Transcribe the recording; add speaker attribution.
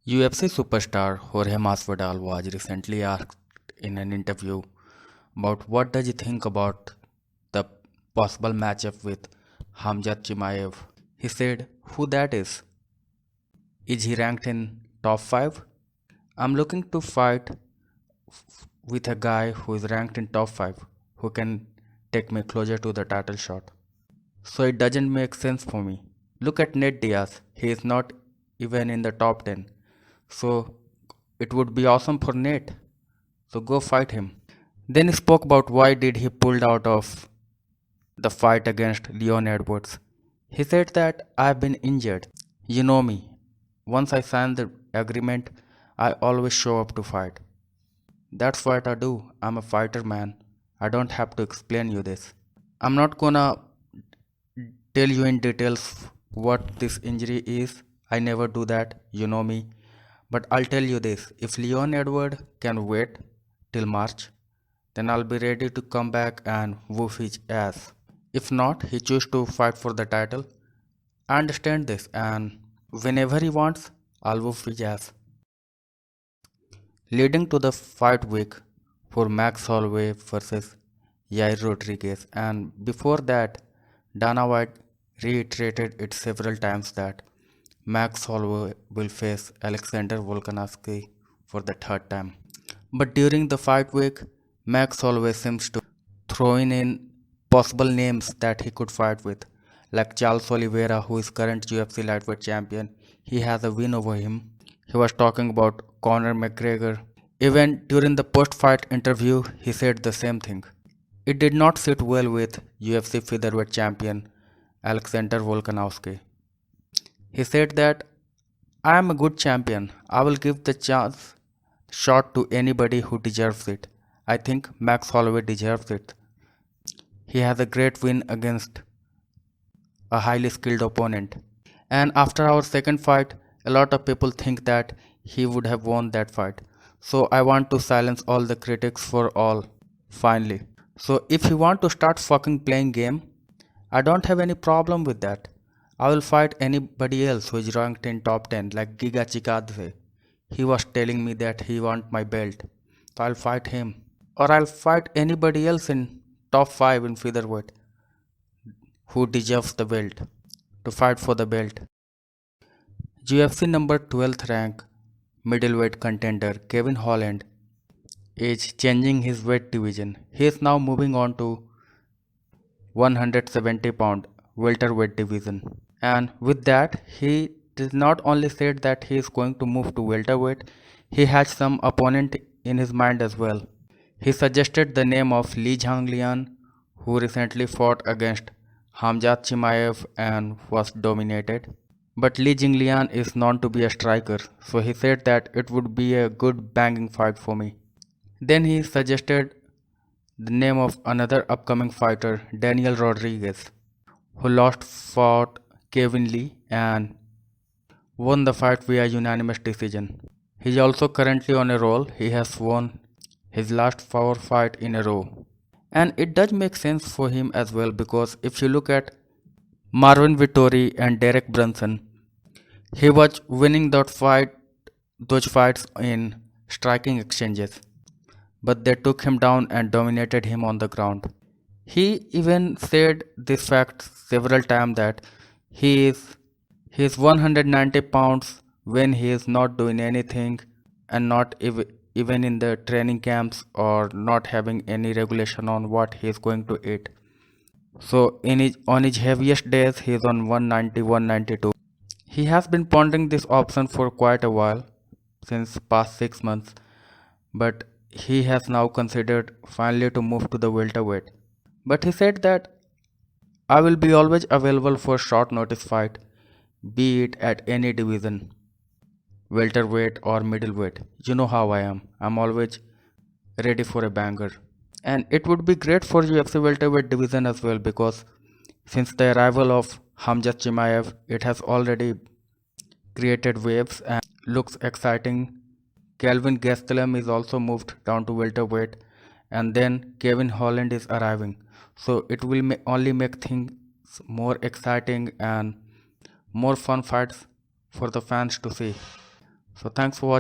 Speaker 1: UFC superstar Jorge Masvidal was recently asked in an interview about what does he think about the possible matchup with Hamzat Chimaev. He said, "Who that is? Is he ranked in top 5? I'm looking to fight with a guy who is ranked in top 5 who can take me closer to the title shot. So it doesn't make sense for me. Look at Nate Diaz. He is not even in the top 10. So it would be awesome for Nate. So go fight him." Then he spoke about why did he pulled out of the fight against Leon Edwards. He said that I've been injured. You know me. Once I sign the agreement, I always show up to fight. That's what I do. I'm a fighter, man. I don't have to explain you this. I'm not gonna tell you in details what this injury is. I never do that. You know me. But I'll tell you this. If Leon Edward can wait till March, then I'll be ready to come back and whoop his ass. If not, he chooses to fight for the title. I understand this, and whenever he wants, I'll whoop his ass. Leading to the fight week for Max Holloway versus Yair Rodriguez, and before that, Dana White reiterated it several times that Max Holloway will face Alexander Volkanovski for the third time. But during the fight week, Max Holloway seems to throw in possible names that he could fight with, like Charles Oliveira, who is current UFC lightweight champion. He has a win over him. He was talking about Conor McGregor. Even during the post-fight interview, he said the same thing. It did not sit well with UFC featherweight champion Alexander Volkanovski. He said that I am a good champion. I will give the chance shot to anybody who deserves it. I think Max Holloway deserves it. He has a great win against a highly skilled opponent. And after our second fight, a lot of people think that he would have won that fight. So I want to silence all the critics for all, finally. So if you want to start fucking playing game, I don't have any problem with that. I will fight anybody else who is ranked in top 10 like Giga Chikadze. He was telling me that he want my belt. So I'll fight him. Or I'll fight anybody else in top 5 in featherweight who deserves the belt to fight for the belt. UFC number 12th rank middleweight contender Kevin Holland is changing his weight division. He is now moving on to 170-pound welterweight division. And with that, he did not only said that he is going to move to welterweight, he has some opponent in his mind as well. He suggested the name of Li Zhanglian, who recently fought against Hamzat Chimaev and was dominated. But Li Jinglian is known to be a striker, so he said that it would be a good banging fight for me. Then he suggested the name of another upcoming fighter, Daniel Rodriguez, who last fought Kevin Lee and won the fight via unanimous decision. He is also currently on a roll. He has won his last 4 fights in a row. And it does make sense for him as well because if you look at Marvin Vittori and Derek Brunson, he was winning those fights in striking exchanges, but they took him down and dominated him on the ground. He even said this fact several times that he is 190 pounds when he is not doing anything and not even in the training camps or not having any regulation on what he is going to eat. So on his heaviest days he is on 190 192. He has been pondering this option for quite a while, since past 6 months, but he has now considered finally to move to the welterweight. But he said that I will be always available for short notice fight, be it at any division, welterweight or middleweight. You know how I am. I'm always ready for a banger. And it would be great for UFC welterweight division as well because since the arrival of Hamzat Chimaev, it has already created waves and looks exciting. Kelvin Gastelum is also moved down to welterweight, and then Kevin Holland is arriving. So it will only make things more exciting and more fun fights for the fans to see. So thanks for watching.